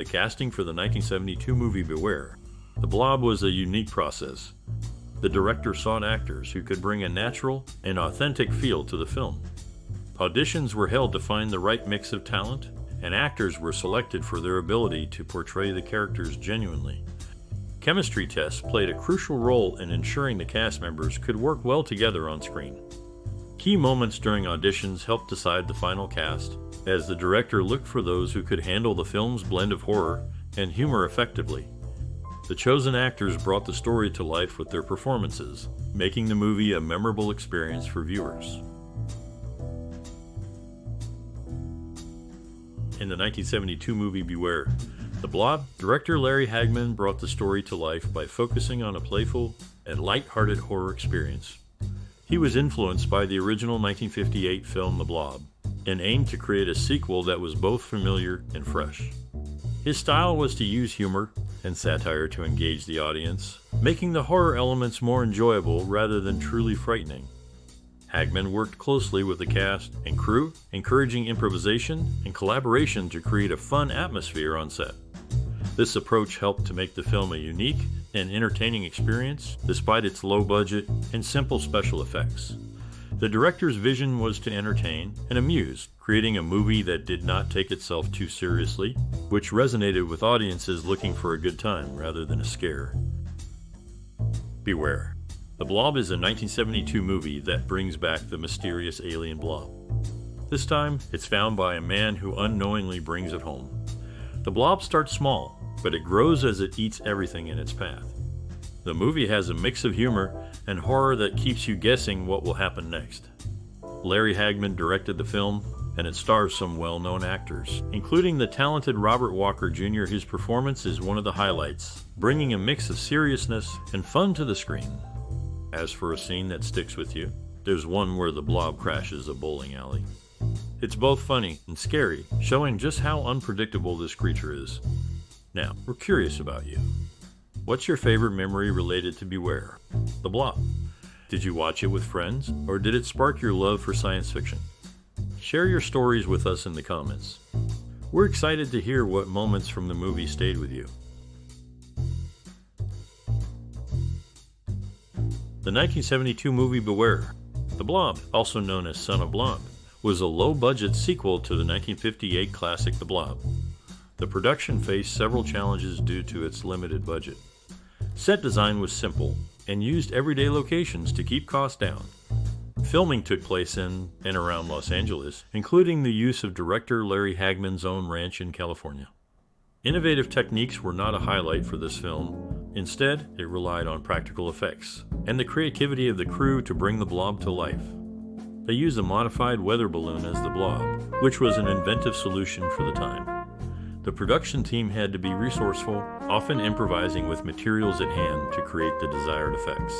The casting for the 1972 movie Beware. The Blob was a unique process. The director sought actors who could bring a natural and authentic feel to the film. Auditions were held to find the right mix of talent, and actors were selected for their ability to portray the characters genuinely. Chemistry tests played a crucial role in ensuring the cast members could work well together on screen. Key moments during auditions helped decide the final cast, as the director looked for those who could handle the film's blend of horror and humor effectively. The chosen actors brought the story to life with their performances, making the movie a memorable experience for viewers. In the 1972 movie Beware, The Blob, director Larry Hagman brought the story to life by focusing on a playful and light-hearted horror experience. He was influenced by the original 1958 film The Blob, and aimed to create a sequel that was both familiar and fresh. His style was to use humor and satire to engage the audience, making the horror elements more enjoyable rather than truly frightening. Hagman worked closely with the cast and crew, encouraging improvisation and collaboration to create a fun atmosphere on set. This approach helped to make the film a unique and entertaining experience despite its low budget and simple special effects. The director's vision was to entertain and amuse, creating a movie that did not take itself too seriously, which resonated with audiences looking for a good time rather than a scare. Beware. The Blob is a 1972 movie that brings back the mysterious alien blob. This time, it's found by a man who unknowingly brings it home. The blob starts small, but it grows as it eats everything in its path. The movie has a mix of humor and horror that keeps you guessing what will happen next. Larry Hagman directed the film, and it stars some well-known actors, including the talented Robert Walker Jr. His performance is one of the highlights, bringing a mix of seriousness and fun to the screen. As for a scene that sticks with you, there's one where the blob crashes a bowling alley. It's both funny and scary, showing just how unpredictable this creature is. Now, we're curious about you. What's your favorite memory related to Beware? The Blob. Did you watch it with friends, or did it spark your love for science fiction? Share your stories with us in the comments. We're excited to hear what moments from the movie stayed with you. The 1972 movie Beware. The Blob, also known as Son of Blob, was a low-budget sequel to the 1958 classic The Blob. The production faced several challenges due to its limited budget. Set design was simple and used everyday locations to keep costs down. Filming took place in and around Los Angeles, including the use of director Larry Hagman's own ranch in California. Innovative techniques were not a highlight for this film. Instead, it relied on practical effects and the creativity of the crew to bring the blob to life. They used a modified weather balloon as the blob, which was an inventive solution for the time. The production team had to be resourceful, often improvising with materials at hand to create the desired effects.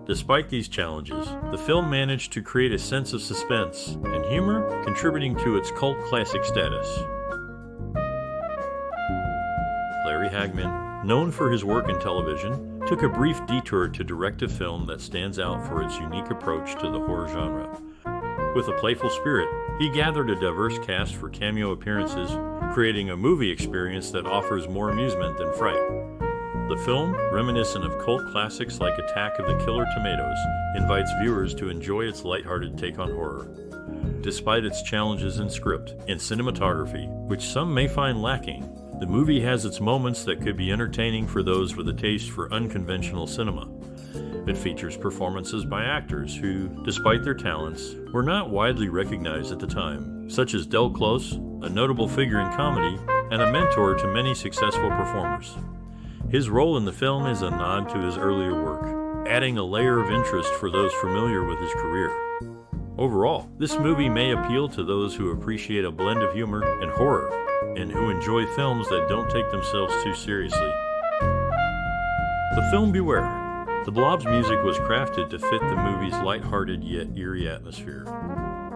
Despite these challenges, the film managed to create a sense of suspense and humor, contributing to its cult classic status. Larry Hagman, known for his work in television, took a brief detour to direct a film that stands out for its unique approach to the horror genre. With a playful spirit, he gathered a diverse cast for cameo appearances, creating a movie experience that offers more amusement than fright. The film, reminiscent of cult classics like Attack of the Killer Tomatoes, invites viewers to enjoy its lighthearted take on horror. Despite its challenges in script and cinematography, which some may find lacking, the movie has its moments that could be entertaining for those with a taste for unconventional cinema. It features performances by actors who, despite their talents, were not widely recognized at the time, such as Del Close, a notable figure in comedy, and a mentor to many successful performers. His role in the film is a nod to his earlier work, adding a layer of interest for those familiar with his career. Overall, this movie may appeal to those who appreciate a blend of humor and horror, and who enjoy films that don't take themselves too seriously. The film Beware. The Blob's music was crafted to fit the movie's lighthearted yet eerie atmosphere.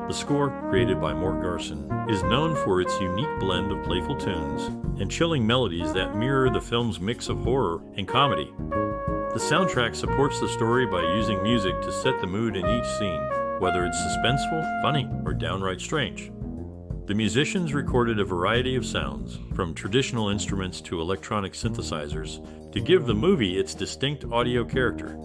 The score, created by Mort Garson, is known for its unique blend of playful tunes and chilling melodies that mirror the film's mix of horror and comedy. The soundtrack supports the story by using music to set the mood in each scene, whether it's suspenseful, funny, or downright strange. The musicians recorded a variety of sounds, from traditional instruments to electronic synthesizers, to give the movie its distinct audio character.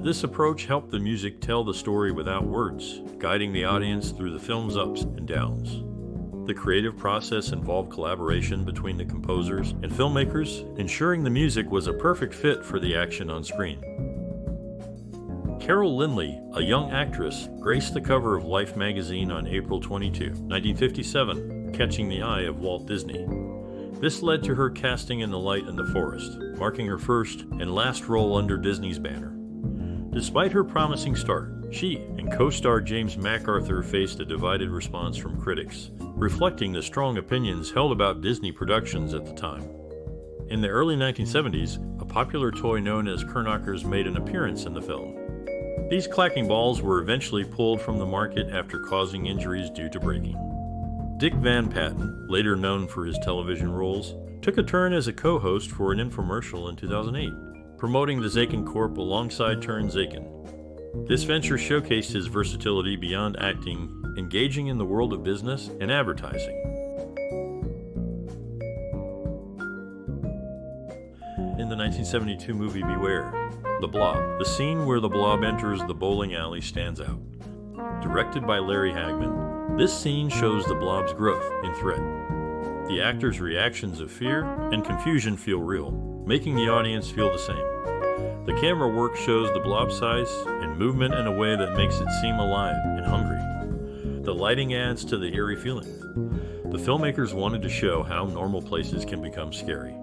This approach helped the music tell the story without words, guiding the audience through the film's ups and downs. The creative process involved collaboration between the composers and filmmakers, ensuring the music was a perfect fit for the action on screen. Carol Lynley, a young actress, graced the cover of Life magazine on April 22, 1957, catching the eye of Walt Disney. This led to her casting in The Light in the Forest, marking her first and last role under Disney's banner. Despite her promising start, she and co-star James MacArthur faced a divided response from critics, reflecting the strong opinions held about Disney productions at the time. In the early 1970s, a popular toy known as Kernockers made an appearance in the film. These clacking balls were eventually pulled from the market after causing injuries due to breaking. Dick Van Patten, later known for his television roles, took a turn as a co-host for an infomercial in 2008, promoting the Zakin Corp alongside Turn Zakin. This venture showcased his versatility beyond acting, engaging in the world of business and advertising. In the 1972 movie Beware, The Blob, the scene where the Blob enters the bowling alley stands out. Directed by Larry Hagman, this scene shows the Blob's growth and threat. The actors' reactions of fear and confusion feel real, making the audience feel the same. The camera work shows the Blob size and movement in a way that makes it seem alive and hungry. The lighting adds to the eerie feeling. The filmmakers wanted to show how normal places can become scary.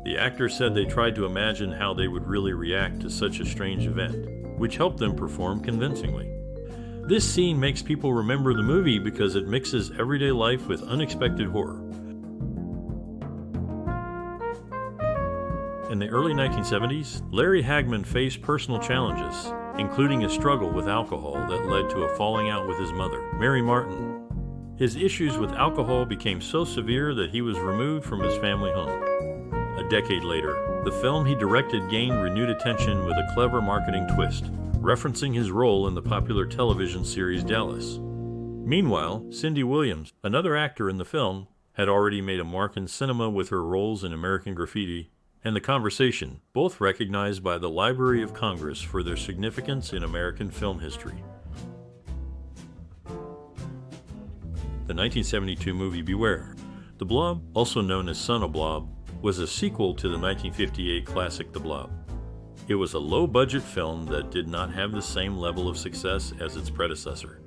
The actors said they tried to imagine how they would really react to such a strange event, which helped them perform convincingly. This scene makes people remember the movie because it mixes everyday life with unexpected horror. In the early 1970s, Larry Hagman faced personal challenges, including a struggle with alcohol that led to a falling out with his mother, Mary Martin. His issues with alcohol became so severe that he was removed from his family home. A decade later, the film he directed gained renewed attention with a clever marketing twist, referencing his role in the popular television series Dallas. Meanwhile, Cindy Williams, another actor in the film, had already made a mark in cinema with her roles in American Graffiti and The Conversation, both recognized by the Library of Congress for their significance in American film history. The 1972 movie Beware. The Blob, also known as Son of Blob, was a sequel to the 1958 classic The Blob. It was a low-budget film that did not have the same level of success as its predecessor.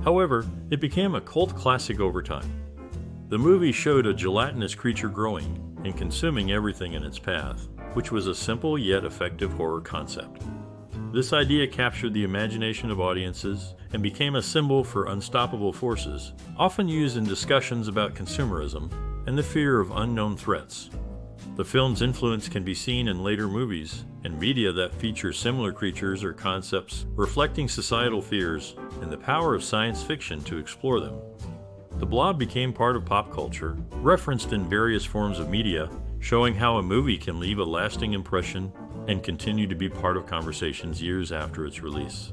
However, it became a cult classic over time. The movie showed a gelatinous creature growing and consuming everything in its path, which was a simple yet effective horror concept. This idea captured the imagination of audiences and became a symbol for unstoppable forces, often used in discussions about consumerism and the fear of unknown threats. The film's influence can be seen in later movies and media that feature similar creatures or concepts reflecting societal fears and the power of science fiction to explore them. The Blob became part of pop culture, referenced in various forms of media, showing how a movie can leave a lasting impression and continue to be part of conversations years after its release.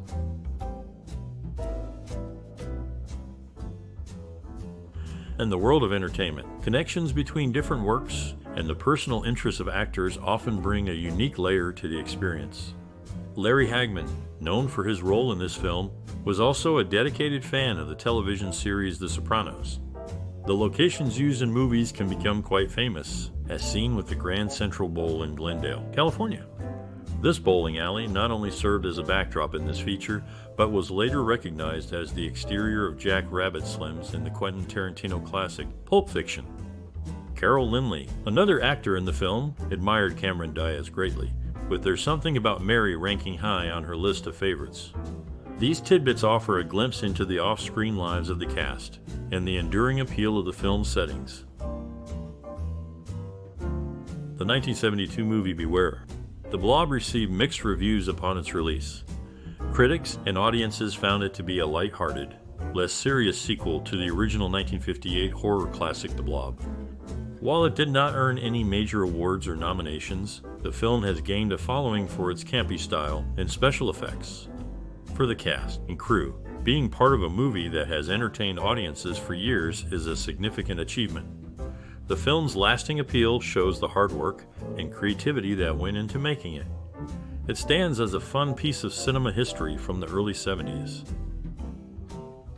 In the world of entertainment, connections between different works and the personal interests of actors often bring a unique layer to the experience. Larry Hagman, known for his role in this film, was also a dedicated fan of the television series The Sopranos. The locations used in movies can become quite famous, as seen with the Grand Central Bowl in Glendale, California. This bowling alley not only served as a backdrop in this feature, but was later recognized as the exterior of Jack Rabbit Slims in the Quentin Tarantino classic Pulp Fiction. Carol Lynley, another actor in the film, admired Cameron Diaz greatly, with There's Something About Mary ranking high on her list of favorites. These tidbits offer a glimpse into the off-screen lives of the cast and the enduring appeal of the film's settings. The 1972 movie Beware. The Blob received mixed reviews upon its release. Critics and audiences found it to be a light-hearted, less serious sequel to the original 1958 horror classic The Blob. While it did not earn any major awards or nominations, the film has gained a following for its campy style and special effects. For the cast and crew, Being part of a movie that has entertained audiences for years is a significant achievement. The film's lasting appeal shows the hard work and creativity that went into making it. It stands as a fun piece of cinema history from the early 70s.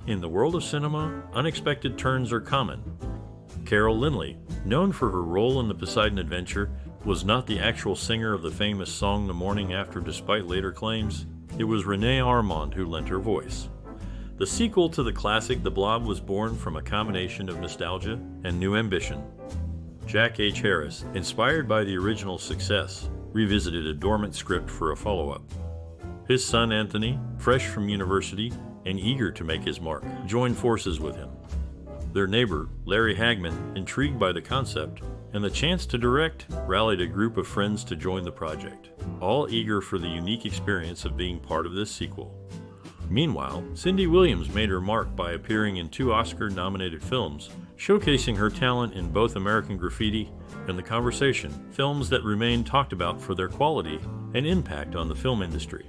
In the world of cinema, unexpected turns are common. Carol Lynley, known for her role in the Poseidon Adventure, was not the actual singer of the famous song The Morning After, despite later claims. It was Renee Armand who lent her voice. The sequel to the classic The Blob was born from a combination of nostalgia and new ambition. Jack H. Harris, inspired by the original success, revisited a dormant script for a follow-up. His son Anthony, fresh from university and eager to make his mark, joined forces with him. Their neighbor, Larry Hagman, intrigued by the concept and the chance to direct, rallied a group of friends to join the project, all eager for the unique experience of being part of this sequel. Meanwhile, Cindy Williams made her mark by appearing in 2 Oscar-nominated films, showcasing her talent in both American Graffiti and The Conversation, films that remain talked about for their quality and impact on the film industry.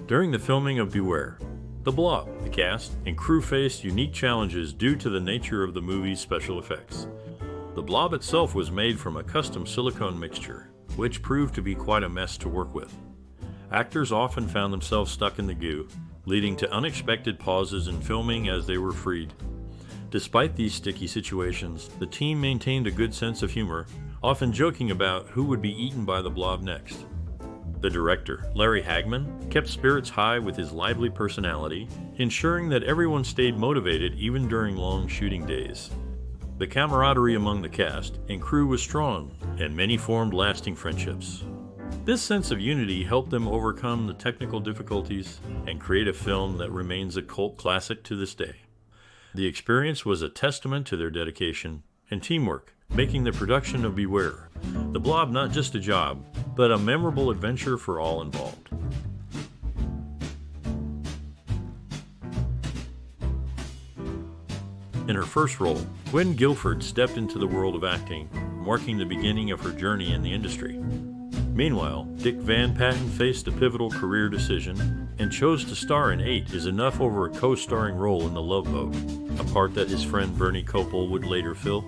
During the filming of Beware, The Blob, the cast and crew faced unique challenges due to the nature of the movie's special effects. The Blob itself was made from a custom silicone mixture, which proved to be quite a mess to work with. Actors often found themselves stuck in the goo, leading to unexpected pauses in filming as they were freed. Despite these sticky situations, the team maintained a good sense of humor, often joking about who would be eaten by the Blob next. The director, Larry Hagman, kept spirits high with his lively personality, ensuring that everyone stayed motivated even during long shooting days. The camaraderie among the cast and crew was strong, and many formed lasting friendships. This sense of unity helped them overcome the technical difficulties and create a film that remains a cult classic to this day. The experience was a testament to their dedication and teamwork, making the production of Beware, The Blob not just a job, but a memorable adventure for all involved. In her first role, Gwynne Gilford stepped into the world of acting, marking the beginning of her journey in the industry. Meanwhile, Dick Van Patten faced a pivotal career decision and chose to star in 8 Is Enough over a co-starring role in The Love Boat, a part that his friend Bernie Kopel would later fill.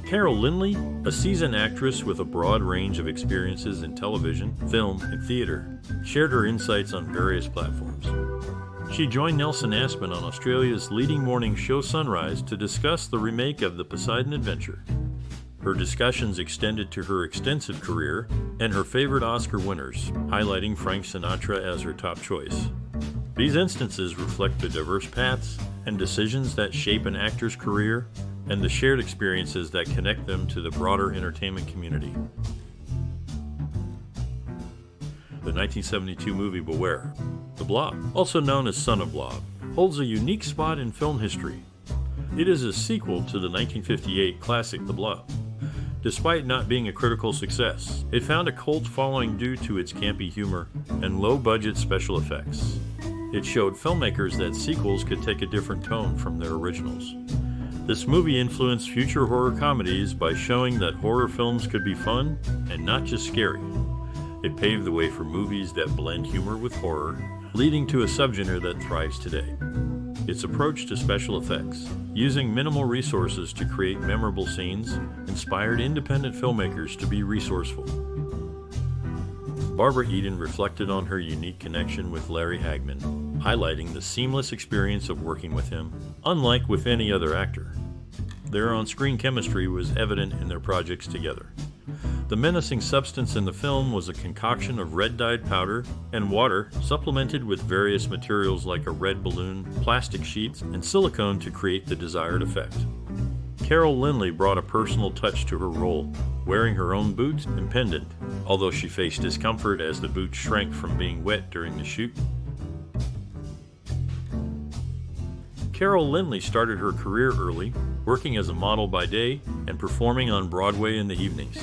Carol Lynley, a seasoned actress with a broad range of experiences in television, film, and theater, shared her insights on various platforms. She joined Nelson Aspin on Australia's leading morning show Sunrise to discuss the remake of The Poseidon Adventure. Her discussions extended to her extensive career and her favorite Oscar winners, highlighting Frank Sinatra as her top choice. These instances reflect the diverse paths and decisions that shape an actor's career and the shared experiences that connect them to the broader entertainment community. The 1972 movie Beware, The Blob, also known as Son of Blob, holds a unique spot in film history. It is a sequel to the 1958 classic The Blob. Despite not being a critical success, it found a cult following due to its campy humor and low-budget special effects. It showed filmmakers that sequels could take a different tone from their originals. This movie influenced future horror comedies by showing that horror films could be fun and not just scary. It paved the way for movies that blend humor with horror, leading to a subgenre that thrives today. Its approach to special effects, using minimal resources to create memorable scenes, inspired independent filmmakers to be resourceful. Barbara Eden reflected on her unique connection with Larry Hagman, highlighting the seamless experience of working with him, unlike with any other actor. Their on-screen chemistry was evident in their projects together. The menacing substance in the film was a concoction of red-dyed powder and water supplemented with various materials like a red balloon, plastic sheets, and silicone to create the desired effect. Carol Lynley brought a personal touch to her role, wearing her own boots and pendant, although she faced discomfort as the boots shrank from being wet during the shoot. Carol Lynley started her career early, working as a model by day and performing on Broadway in the evenings.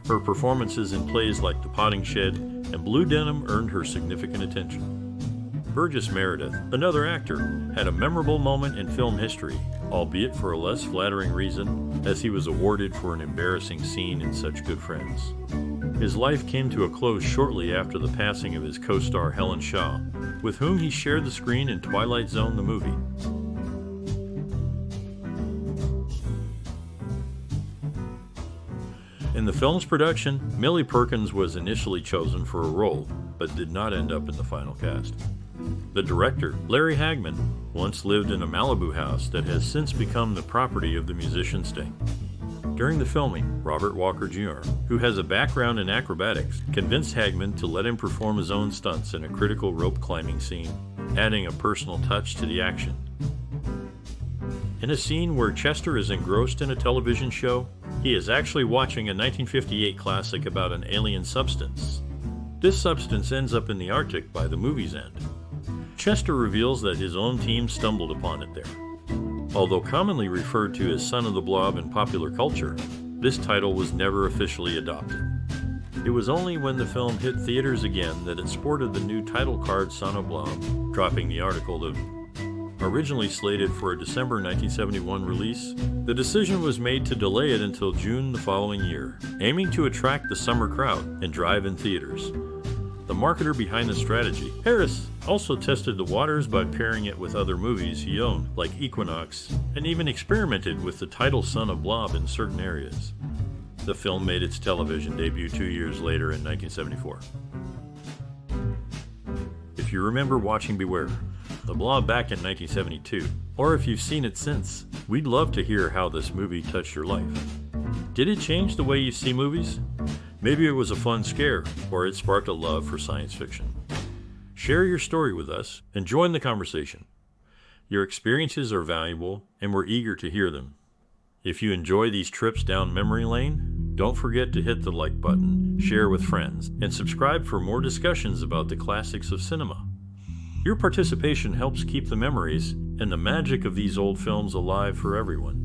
Her performances in plays like The Potting Shed and Blue Denim earned her significant attention. Burgess Meredith, another actor, had a memorable moment in film history, albeit for a less flattering reason, as he was awarded for an embarrassing scene in Such Good Friends. His life came to a close shortly after the passing of his co-star Helen Shaw, with whom he shared the screen in Twilight Zone the movie. In the film's production, Millie Perkins was initially chosen for a role, but did not end up in the final cast. The director, Larry Hagman, once lived in a Malibu house that has since become the property of the musician Sting. During the filming, Robert Walker Jr., who has a background in acrobatics, convinced Hagman to let him perform his own stunts in a critical rope climbing scene, adding a personal touch to the action. In a scene where Chester is engrossed in a television show, he is actually watching a 1958 classic about an alien substance. This substance ends up in the Arctic by the movie's end. Chester reveals that his own team stumbled upon it there. Although commonly referred to as Son of the Blob in popular culture, this title was never officially adopted. It was only when the film hit theaters again that it sported the new title card Son of Blob, dropping the article to originally slated for a December 1971 release. The decision was made to delay it until June the following year, aiming to attract the summer crowd and drive-in theaters. The marketer behind the strategy, Harris, also tested the waters by pairing it with other movies he owned, like Equinox, and even experimented with the title Son of Blob in certain areas. The film made its television debut 2 years later in 1974. If you remember watching Beware, The Blob back in 1972, or if you've seen it since, we'd love to hear how this movie touched your life. Did it change the way you see movies? Maybe it was a fun scare, or it sparked a love for science fiction. Share your story with us and join the conversation. Your experiences are valuable, and we're eager to hear them. If you enjoy these trips down memory lane, don't forget to hit the like button, share with friends, and subscribe for more discussions about the classics of cinema. Your participation helps keep the memories and the magic of these old films alive for everyone.